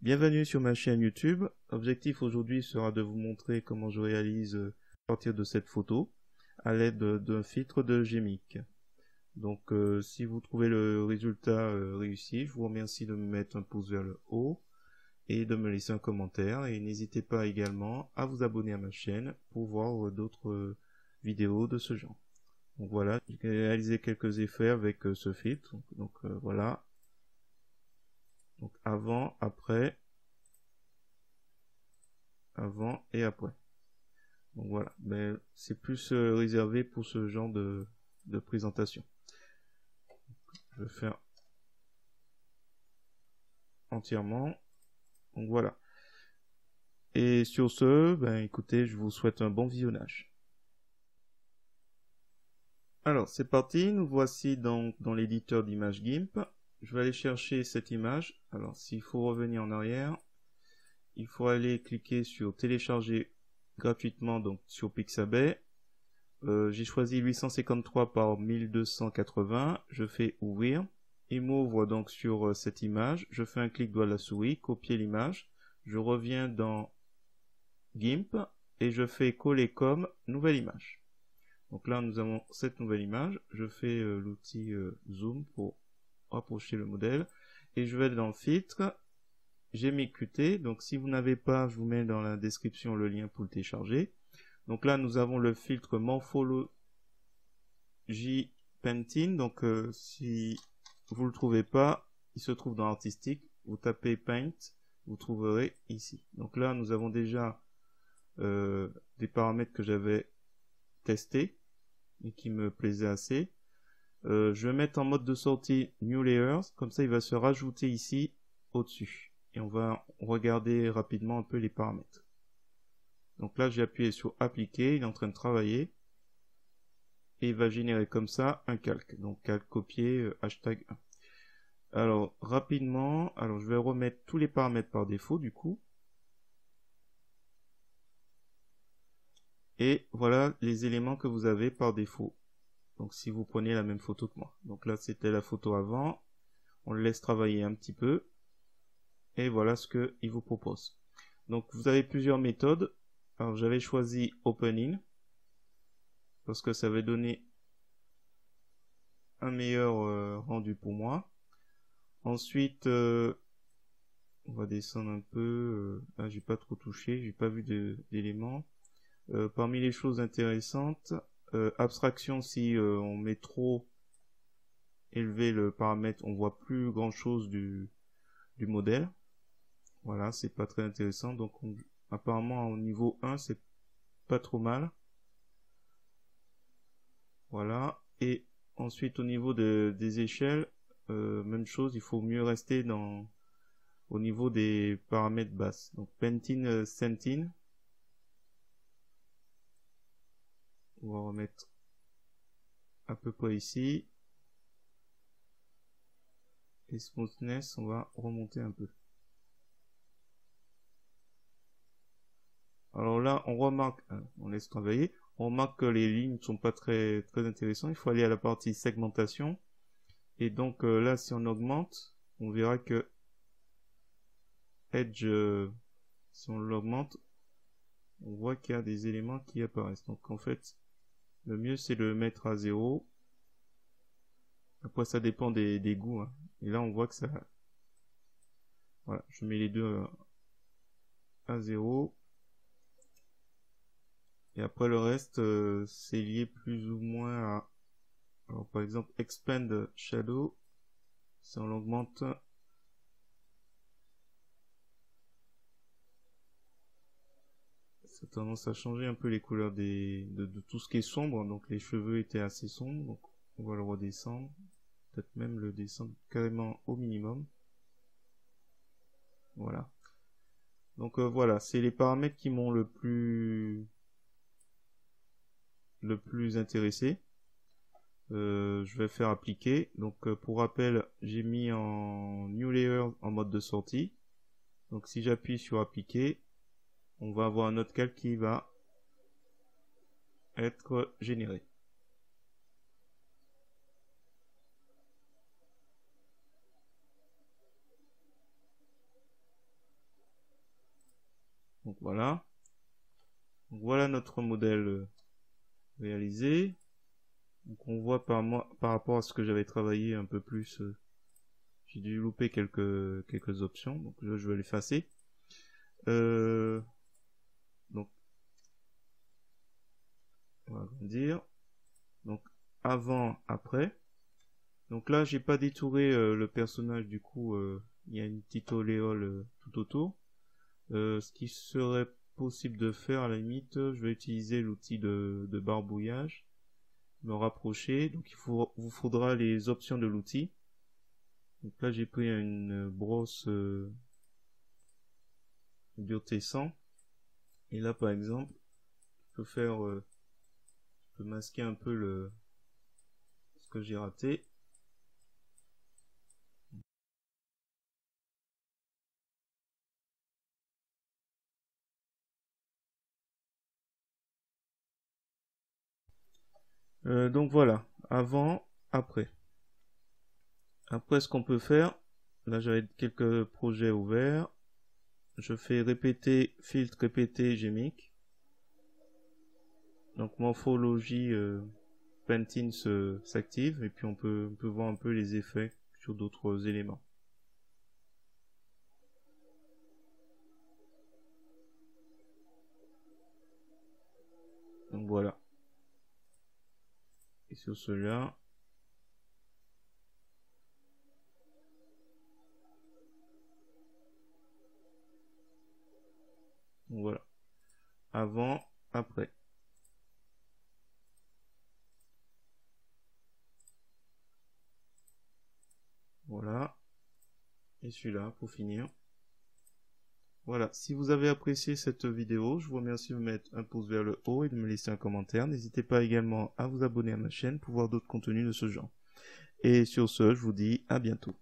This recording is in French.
Bienvenue sur ma chaîne YouTube. L'objectif aujourd'hui sera de vous montrer comment je réalise à partir de cette photo à l'aide d'un filtre de Gmic. Donc si vous trouvez le résultat réussi, je vous remercie de me mettre un pouce vers le haut et de me laisser un commentaire, et n'hésitez pas également à vous abonner à ma chaîne pour voir d'autres vidéos de ce genre. Donc voilà, j'ai réalisé quelques effets avec ce filtre. Donc voilà. Donc avant, après, avant et après. Donc voilà, mais c'est plus réservé pour ce genre de présentation. Je vais faire entièrement. Donc voilà. Et sur ce, ben écoutez, je vous souhaite un bon visionnage. Alors c'est parti, nous voici donc dans l'éditeur d'image GIMP. Je vais aller chercher cette image. Alors s'il faut revenir en arrière, il faut aller cliquer sur télécharger gratuitement, donc sur Pixabay. J'ai choisi 853 par 1280, je fais ouvrir. Il m'ouvre donc sur cette image, je fais un clic droit de la souris, copier l'image, je reviens dans GIMP et je fais coller comme nouvelle image. Donc là nous avons cette nouvelle image, je fais l'outil zoom pour rapprocher le modèle et je vais dans le filtre, j'ai mis Qt, donc si vous n'avez pas, je vous mets dans la description le lien pour le télécharger. Donc là nous avons le filtre Morphology Painting, donc si vous le trouvez pas, il se trouve dans Artistic, vous tapez Paint, vous trouverez ici. Donc là nous avons déjà des paramètres que j'avais testés et qui me plaisaient assez. Je vais mettre en mode de sortie New Layers, comme ça il va se rajouter ici au-dessus. Et on va regarder rapidement un peu les paramètres. Donc là j'ai appuyé sur appliquer, il est en train de travailler. Et il va générer comme ça un calque. Donc calque copier hashtag 1. Alors rapidement, alors je vais remettre tous les paramètres par défaut du coup. Et voilà les éléments que vous avez par défaut. Donc si vous prenez la même photo que moi. Donc là c'était la photo avant. On le laisse travailler un petit peu. Et voilà ce qu'il vous propose. Donc vous avez plusieurs méthodes. Alors j'avais choisi Opening, parce que ça va donner un meilleur rendu pour moi. Ensuite, on va descendre un peu. Là, j'ai pas trop touché, j'ai pas vu d'éléments. Parmi les choses intéressantes, abstraction, si on met trop élevé le paramètre, on voit plus grand chose du modèle. Voilà, c'est pas très intéressant. Donc, apparemment, au niveau 1, c'est pas trop mal. Voilà. Et ensuite, au niveau des échelles, même chose, il faut mieux rester au niveau des paramètres basses. Donc Pentin Centine. On va remettre à peu près ici. Et Smoothness, on va remonter un peu. Alors là, on remarque, on laisse travailler, on remarque que les lignes ne sont pas très intéressantes. Il faut aller à la partie segmentation. Et donc là, si on augmente, on verra que Edge, si on l'augmente, on voit qu'il y a des éléments qui apparaissent. Donc en fait, le mieux c'est de le mettre à 0. Après ça dépend des goûts. Hein. Et là on voit que ça... Voilà, je mets les deux à 0. Et après le reste, c'est lié plus ou moins à... Alors par exemple, Expand Shadow, si on l'augmente... Ça a tendance à changer un peu les couleurs de tout ce qui est sombre. Donc les cheveux étaient assez sombres, donc on va le redescendre. Peut-être même le descendre carrément au minimum. Voilà. Donc voilà, c'est les paramètres qui m'ont le plus intéressé. Je vais faire appliquer. Donc pour rappel, j'ai mis en New Layer en mode de sortie. Donc si j'appuie sur appliquer, on va avoir un autre calque qui va être généré. Donc voilà. Donc voilà notre modèle réalisé. Donc on voit par rapport à ce que j'avais travaillé un peu plus, j'ai dû louper quelques options. Donc là, je vais l'effacer. Donc on va agrandir. Donc avant, après. Donc là, j'ai pas détouré le personnage, du coup, il y a une petite auréole tout autour. Ce qui serait possible de faire, à la limite, je vais utiliser l'outil de barbouillage, me rapprocher. Donc vous faudra les options de l'outil. Donc là, j'ai pris une brosse dureté 100. Et là, par exemple, je peux masquer un peu ce que j'ai raté. Donc voilà, avant, après. Après, ce qu'on peut faire, là j'avais quelques projets ouverts. Je fais répéter, filtre, répéter, gmic. Donc morphologie Pentine s'active et puis on peut voir un peu les effets sur d'autres éléments. Donc voilà. Et sur cela, donc voilà. Avant, après. Voilà. Et celui-là pour finir. Voilà, si vous avez apprécié cette vidéo, je vous remercie de me mettre un pouce vers le haut et de me laisser un commentaire. N'hésitez pas également à vous abonner à ma chaîne pour voir d'autres contenus de ce genre. Et sur ce, je vous dis à bientôt.